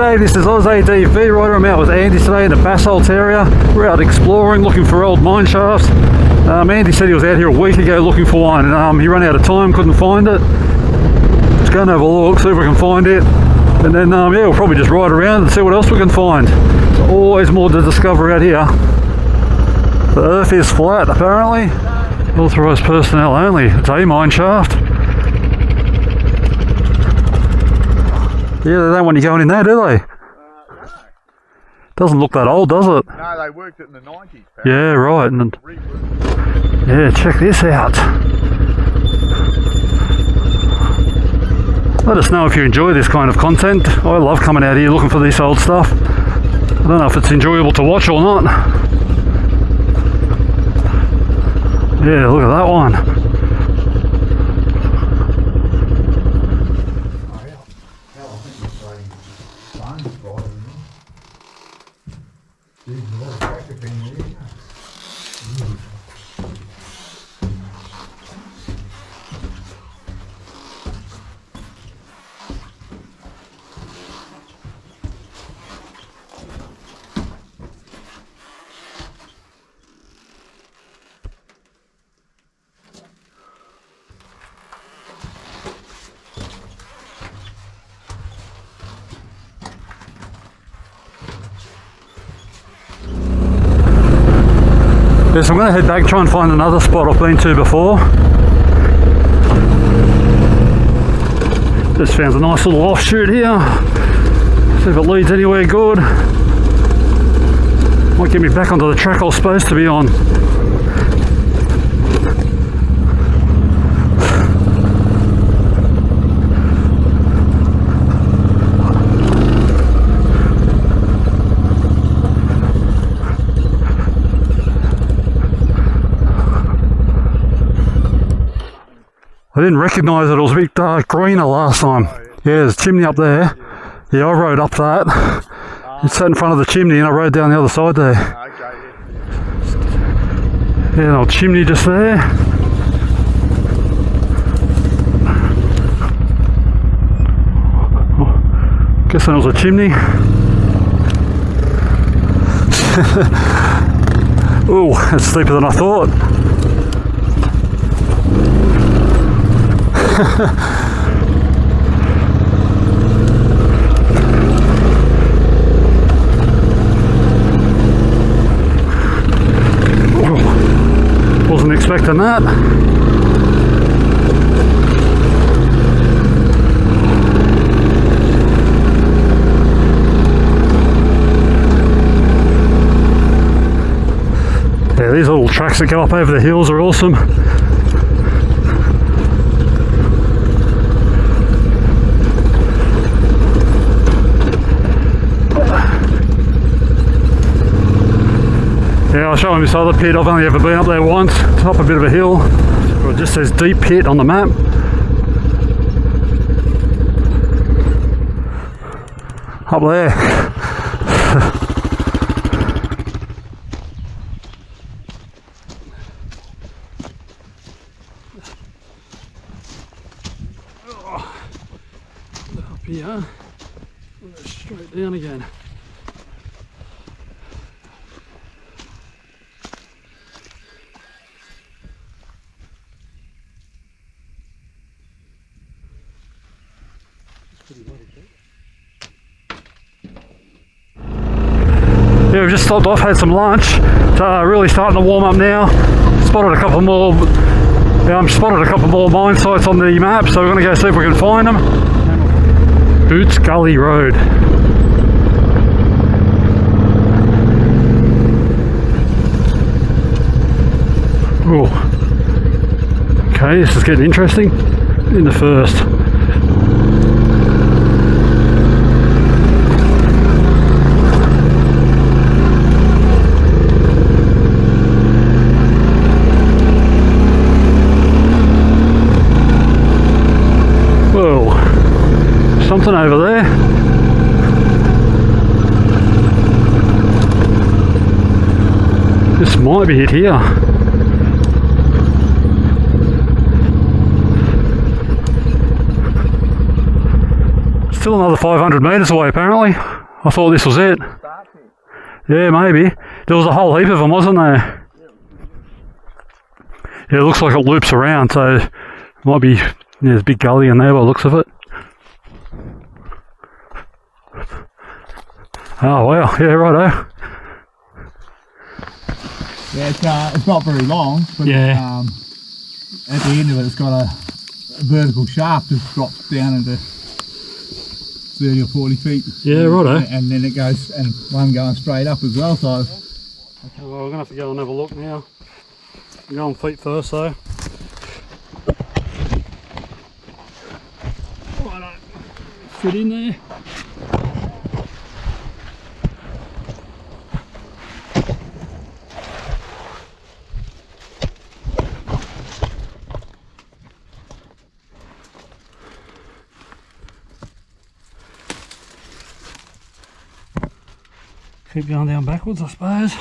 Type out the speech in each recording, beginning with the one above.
G'day, this is Oz ADV Rider. I'm out with Andy today in the Basalt area. We're out exploring, looking for old mine shafts. Andy said he was out here a week ago looking for one, and he ran out of time, couldn't find it. Let's go and have a look, see if we can find it. And then, yeah, we'll probably just ride around and see what else we can find. There's always more to discover out here. The earth is flat, apparently. Authorised personnel only. It's a mine shaft. Yeah, they don't want you going in there, do they? No. Doesn't look that old, does it? No, they worked it in the 90s. Apparently. Yeah, right. And then, yeah, check this out. Let us know if you enjoy this kind of content. I love coming out here looking for this old stuff. I don't know if it's enjoyable to watch or not. Yeah, look at that one. Yes, I'm going to head back and try and find another spot I've been to before. Just found a nice little offshoot here. See if it leads anywhere good. Might get me back onto the track I was supposed to be on. I didn't recognise it, it was a bit greener last time. Yeah, there's a chimney up there. Yeah, I rode up that. It sat in front of the chimney and I rode down the other side there. Yeah, an old chimney just there. Guessing it was a chimney. Ooh, it's steeper than I thought. Wasn't expecting that. Yeah, these little tracks that go up over the hills are awesome. Yeah, I'll show him this other pit. I've only ever been up there once. It's up a bit of a hill. It just says deep pit on the map. Up there. Up here. Straight down again. Yeah, we've just stopped off, had some lunch. It's really starting to warm up now. Spotted a couple more mine sites on the map, so we're going to go see if we can find them. Boots Gully Road. Oh, okay, this is getting interesting. In the first. Whoa, something over there. This might be it here. Still another 500 metres away apparently. I thought this was it. Yeah, maybe. There was a whole heap of them, wasn't there? Yeah, it looks like it loops around, so it might be, yeah, there's a big gully in there by the looks of it. Oh wow, yeah, righto. Yeah, it's not very long, but Yeah. at the end of it, it's got a vertical shaft that drops down into 30 or 40 feet. Yeah, righto. And then it goes, and one going straight up as well, so. Okay, well, we're going to have to go and have a look now. I'm going feet first though. Righto. Fit in there. Keep going down backwards, I suppose.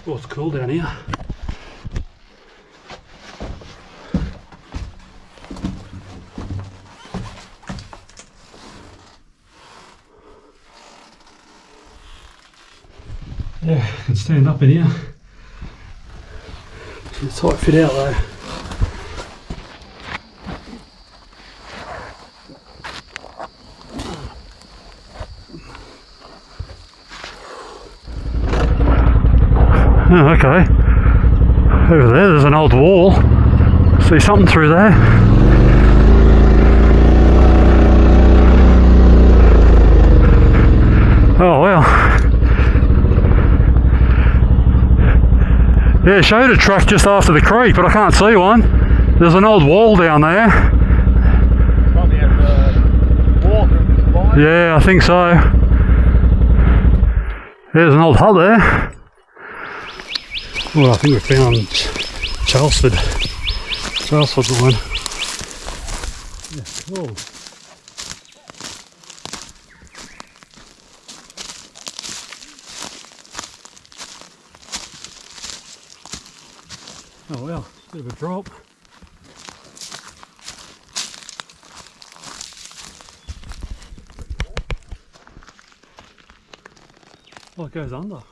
Oh, it's cool down here. Yeah, I can stand up in here. It's a tight fit out though. Oh, okay. Over there's an old wall. See something through there. Oh wow. Yeah, it showed a truck just after the creek, but I can't see one. There's an old wall down there. Probably have water in this line. Yeah, I think so. There's an old hut there. Well, I think we found Chelmsford. Chelmsford's the one. Yeah, cool. Oh well, bit of a drop. Oh, it goes under.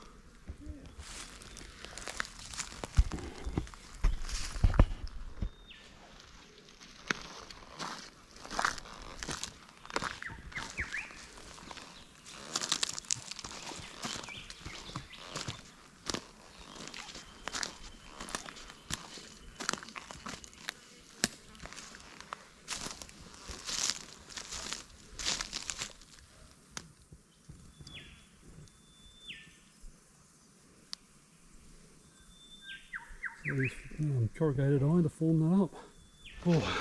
Corrugated iron to form that up. Oh,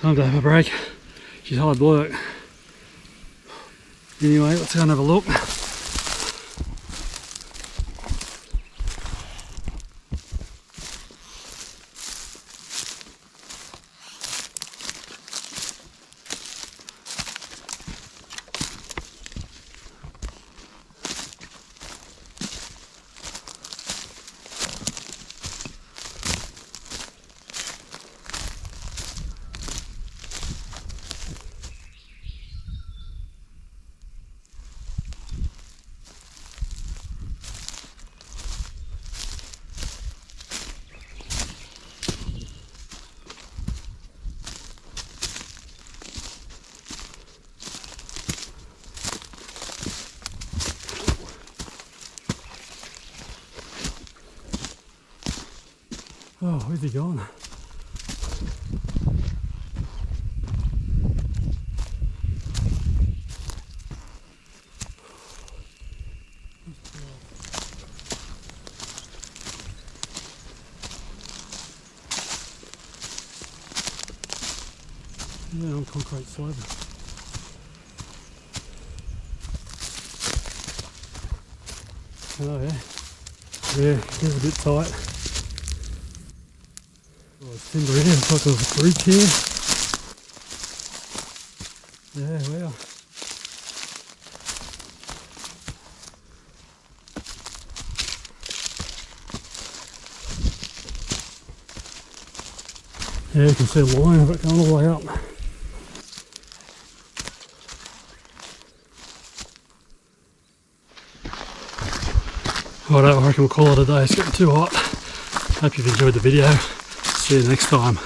time to have a break. She's hard work. Anyway, let's go and have a look. Oh, where's he gone? Yeah, on concrete slab. Oh yeah. Yeah, it's a bit tight. Oh, it's timber here, it's like there's a bridge here. Yeah, wow. Yeah, you can see the line of it going all the way up. Alright, I reckon we'll call it a day. It's getting too hot. Hope you've enjoyed the video. See you next time.